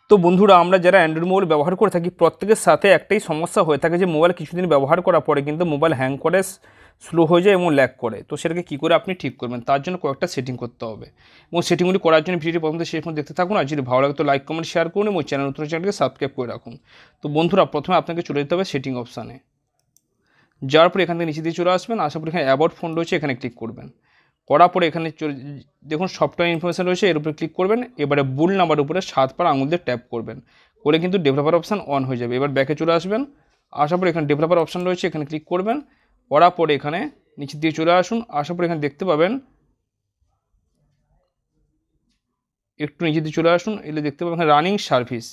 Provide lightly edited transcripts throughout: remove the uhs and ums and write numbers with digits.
তো বন্ধুরা, আমরা যারা অ্যান্ড্রয়েড মোবাইল ব্যবহার করে থাকি প্রত্যেকের সাথে একটাই সমস্যা হয়ে থাকে যে মোবাইল কিছুদিন ব্যবহার করার পরে কিন্তু মোবাইল হ্যাং করে, স্লো হয়ে যায় এবং ল্যাগ করে। তো সেটাকে কী করে আপনি ঠিক করবেন, তার জন্য কয়েকটা সেটিং করতে হবে এবং সেটিংগুলি করার জন্য ভিডিওটি প্রথম থেকে শেষ পর্যন্ত দেখতে থাকুন। আর যদি ভালো লাগে তো লাইক কমেন্ট শেয়ার করুন এবং চ্যানেলটিকে সাবস্ক্রাইব করে রাখুন। তো বন্ধুরা, প্রথমে আপনাকে চলে যেতে হবে সেটিং অপশানে। যাওয়ার পরে এখান থেকে নিচে দিয়ে চলে আসবেন, আসার পরে এখানে অ্যাবাউট ফোন রয়েছে, এখানে ক্লিক করবেন। করার পরে এখানে দেখুন সফটওয়্যার ইনফরমেশন রয়েছে, এর উপরে ক্লিক করবেন। এবারে বুল নাম্বার উপরে 7 বার আঙুল দিয়ে ট্যাপ করবেন, করে কিন্তু ডেভেলপার অপশান অন হয়ে যাবে। এবার ব্যাকে চলে আসবেন, আসার পরে এখানে ডেভেলপার অপশান রয়েছে, এখানে ক্লিক করবেন। করার পরে এখানে নিচের দিকে চলে আসুন, আসার পরে এখানে দেখতে পাবেন, একটু নিচের দিকে চলে আসুন, এলে দেখতে পাবেন এখানে রানিং সার্ভিস,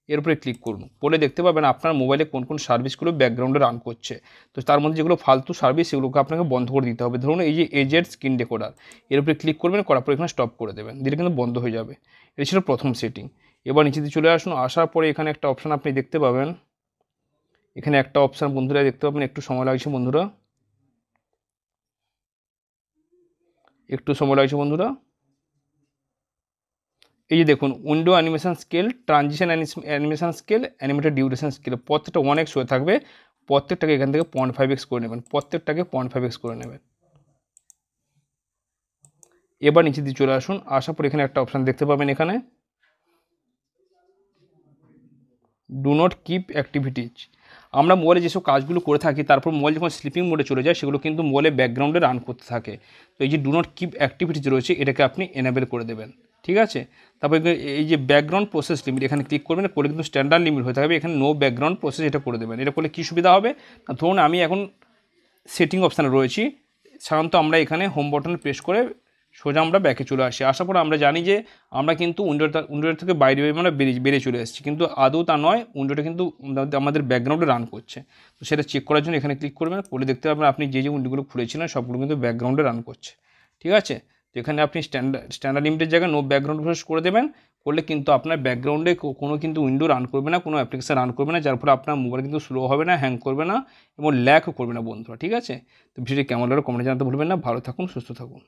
এর উপরে ক্লিক করুন। পরে দেখতে পাবেন আপনার মোবাইলে কোন কোন সার্ভিসগুলো ব্যাকগ্রাউন্ডে রান করছে। তো তার মধ্যে যেগুলো ফালতু সার্ভিস সেগুলোকে আপনাকে বন্ধ করে দিতে হবে। ধরুন এই যে এজেড স্ক্রিন রেকর্ডার, এর উপরে ক্লিক করবেন, করার পরে এখানে স্টপ করে দেবেন, দিলে কিন্তু বন্ধ হয়ে যাবে। এটা ছিল প্রথম সেটিং। এবার নিচে দিয়ে চলে আসুন, আসার পরে এখানে একটা অপশান আপনি দেখতে পাবেন, এখানে একটা অপশান বন্ধুরা দেখতে পাবেন, একটু সময় লাগছে বন্ধুরা, এই যে দেখুন window animation scale, transition animation scale, animated duration scale, প্রত্যেকটা 1x হয়ে থাকবে। প্রত্যেকটাকে এখান থেকে 0.5x করে নেবেন, প্রত্যেকটাকে 0.5x করে নেবেন। এবার নিচে দিয়ে চলে আসুন, আসার পর এখানে একটা অপশান দেখতে পাবেন, এখানে ডু নট কিপ অ্যাক্টিভিটিজ। আমরা মোবাইলে যেসব কাজগুলো করে থাকি তারপর মোবাইল যখন স্লিপিং মোডে চলে যায় সেগুলো কিন্তু মোবাইলে ব্যাকগ্রাউন্ডে রান করতে থাকে। তো এই যে ডু নট কিপ অ্যাক্টিভিটিজ রয়েছে এটাকে আপনি এনেবেল করে দেবেন, ঠিক আছে। তারপর এই যে ব্যাকগ্রাউন্ড প্রসেস লিমিট, এখানে ক্লিক করবেন, করে কিন্তু স্ট্যান্ডার্ড লিমিট হয়ে থাকবে, এখানে নো ব্যাকগ্রাউন্ড প্রসেস এটা করে দেবেন। এটা করলে কী সুবিধা হবে, ধরুন আমি এখন সেটিং অপশানে রয়েছি, সাধারণত আমরা এখানে হোম বাটনে প্রেস করে সোজা আমরা ব্যাকে চলে আসি। আসার পর আমরা জানি যে আমরা কিন্তু উইন্ডোর থেকে বাইরে আমরা বেরিয়ে চলে এসেছি, কিন্তু আদৌ তা নয়, উইন্ডোটা কিন্তু আমাদের ব্যাকগ্রাউন্ডে রান করছে। তো সেটা চেক করার জন্য এখানে ক্লিক করবেন, করে দেখতে পাবেন আপনি যে উইন্ডোগুলো খুলেছিলেন সবগুলো কিন্তু ব্যাকগ্রাউন্ডে রান করছে, ঠিক আছে। তো এখানে আপনি স্ট্যান্ডার্ড লিমিটের জায়গায় নো ব্যাকগ্রাউন্ড প্রসেস করে দেবেন, করলে কিন্তু আপনার ব্যাকগ্রাউন্ডে কোনো কিন্তু উইন্ডো রান করবে না, কোনো অ্যাপ্লিকেশন রান করবে না, যার ফলে আপনার মোবাইল কিন্তু স্লো হবে না, হ্যাং করবে না এবং ল্যাগও করবে না বন্ধুরা, ঠিক আছে। তো ভিডিওটি কেমন লাগলো কমেন্টে জানাতে ভুলবেন না। ভালো থাকুন, সুস্থ থাকুন।